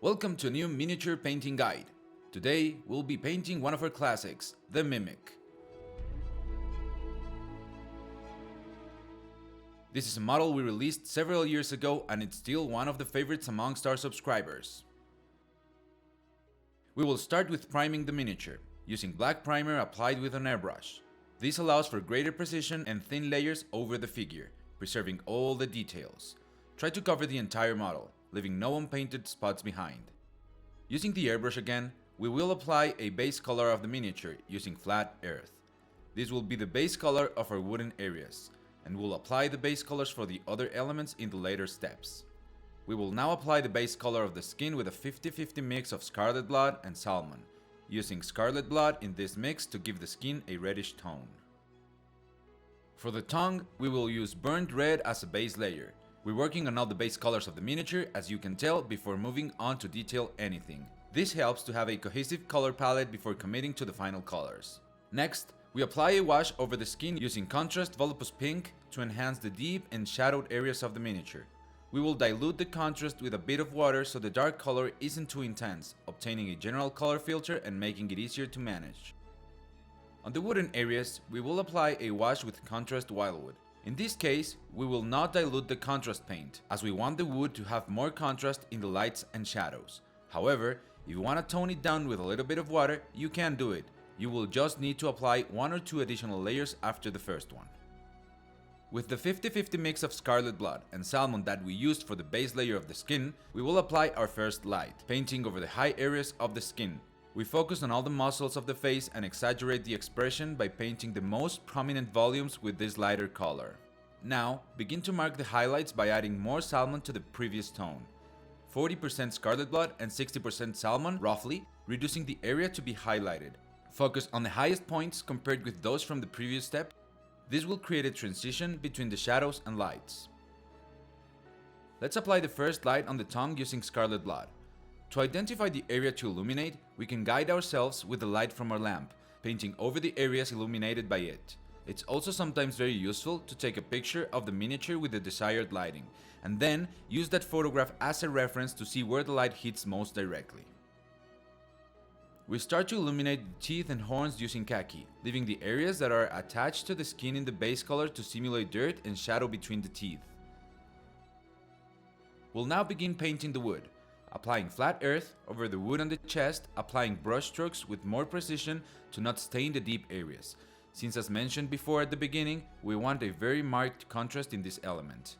Welcome to a new miniature painting guide. Today we'll be painting one of our classics, the Mimic. This is a model we released several years ago and it's still one of the favorites amongst our subscribers. We will start with priming the miniature, using black primer applied with an airbrush. This allows for greater precision and thin layers over the figure, preserving all the details. Try to cover the entire model, leaving no unpainted spots behind. Using the airbrush again, we will apply a base color of the miniature using flat earth. This will be the base color of our wooden areas, and we'll apply the base colors for the other elements in the later steps. We will now apply the base color of the skin with a 50-50 mix of Scarlet Blood and Salmon, using Scarlet Blood in this mix to give the skin a reddish tone. For the tongue, we will use burnt red as a base layer. We're working on all the base colors of the miniature, as you can tell, before moving on to detail anything. This helps to have a cohesive color palette before committing to the final colors. Next, we apply a wash over the skin using contrast volupus pink to enhance the deep and shadowed areas of the miniature. We will dilute the contrast with a bit of water so the dark color isn't too intense, obtaining a general color filter and making it easier to manage. On the wooden areas, we will apply a wash with contrast Wyldwood. In this case, we will not dilute the contrast paint, as we want the wood to have more contrast in the lights and shadows. However, if you want to tone it down with a little bit of water, you can do it. You will just need to apply 1 or 2 additional layers after the first one. With the 50-50 mix of Scarlet Blood and Salmon that we used for the base layer of the skin, we will apply our first light, painting over the high areas of the skin. We focus on all the muscles of the face and exaggerate the expression by painting the most prominent volumes with this lighter color. Now, begin to mark the highlights by adding more Salmon to the previous tone. 40% Scarlet Blood and 60% Salmon, roughly, reducing the area to be highlighted. Focus on the highest points compared with those from the previous step. This will create a transition between the shadows and lights. Let's apply the first light on the tongue using Scarlet Blood. To identify the area to illuminate, we can guide ourselves with the light from our lamp, painting over the areas illuminated by it. It's also sometimes very useful to take a picture of the miniature with the desired lighting, and then use that photograph as a reference to see where the light hits most directly. We start to illuminate the teeth and horns using Khaki, leaving the areas that are attached to the skin in the base color to simulate dirt and shadow between the teeth. We'll now begin painting the wood, applying flat earth over the wood on the chest, applying brush strokes with more precision to not stain the deep areas, since as mentioned before at the beginning, we want a very marked contrast in this element.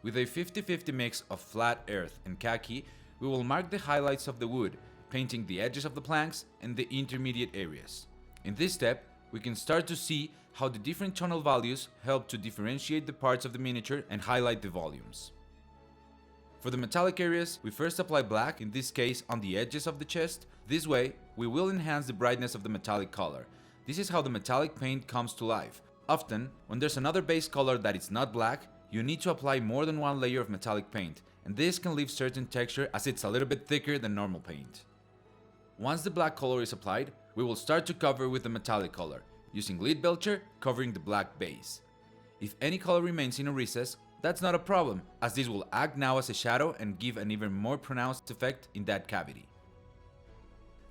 With a 50-50 mix of flat earth and Khaki, we will mark the highlights of the wood, painting the edges of the planks and the intermediate areas. In this step, we can start to see how the different tonal values help to differentiate the parts of the miniature and highlight the volumes. For the metallic areas, we first apply black, in this case on the edges of the chest. This way, we will enhance the brightness of the metallic color. This is how the metallic paint comes to life. Often, when there's another base color that is not black, you need to apply more than one layer of metallic paint, and this can leave certain texture as it's a little bit thicker than normal paint. Once the black color is applied, we will start to cover with the metallic color, using Ledbelcher covering the black base. If any color remains in a recess, that's not a problem, as this will act now as a shadow and give an even more pronounced effect in that cavity.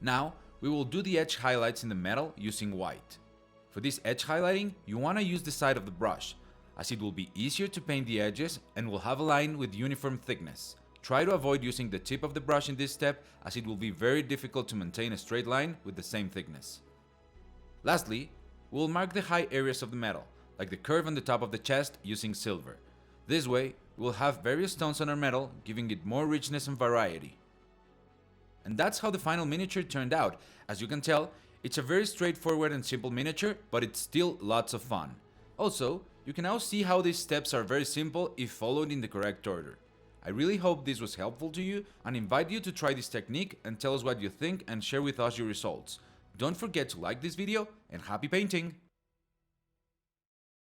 Now, we will do the edge highlights in the metal using white. For this edge highlighting, you want to use the side of the brush, as it will be easier to paint the edges and will have a line with uniform thickness. Try to avoid using the tip of the brush in this step, as it will be very difficult to maintain a straight line with the same thickness. Lastly, we will mark the high areas of the metal, like the curve on the top of the chest using silver. This way, we will have various tones on our metal, giving it more richness and variety. And that's how the final miniature turned out. As you can tell, it's a very straightforward and simple miniature, but it's still lots of fun. Also, you can now see how these steps are very simple if followed in the correct order. I really hope this was helpful to you and invite you to try this technique and tell us what you think and share with us your results. Don't forget to like this video and happy painting!